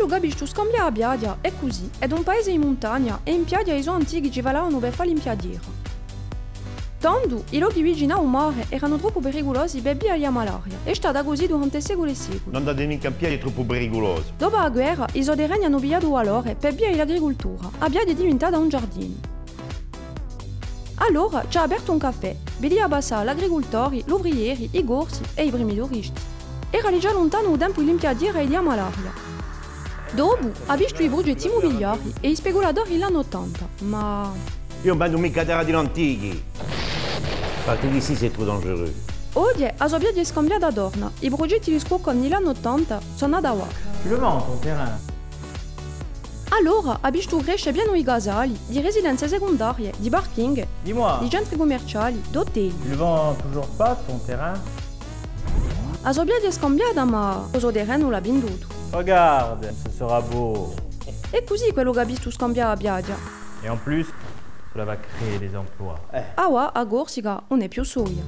lo capisco scambia a Biadia è così, è un paese in montagna e in piadia i suoi antichi ci valavano per fare l'impiadiera. Tanto i luoghi vicini al mare erano troppo pericolosi per via della malaria e è stata così durante secoli e secoli. Non date mica piedi troppo pericoloso. Dopo la guerra, i soterranei hanno pigliato valore per via dell'agricoltura, a Biadia è diventata un giardino. Allora ci ha aperto un caffè, veniva a passare gli agricoltori, gli ouvrieri, i corsi e i primi turisti. Era già lontano il tempo dell'impiadiera e della malaria. Dopo ha visto i progetti immobiliari e i speculatori negli anni 80, ma... Io non vendo mica terra di antichi. Partire d'ici c'est trop dangereux. Oggi a sua Biadia è scambiata torna, i progetti di scuola negli anni 80 sono andati a Tu le vends ton terrain? Allora ha visto crescere piano i casali, di residenze secondarie, di parking, Dis-moi, di centri commerciali, di hotel. tu le vends toujours pas ton terrain? A sua Biadia è scambiata ma il suo terreno l'ha venduto. Regarde, ce sera beau. E così quello che ha visto scambiare a Biadia. Et en plus, cela va créer des emplois. Ah ouais, a Corsica non è più soia.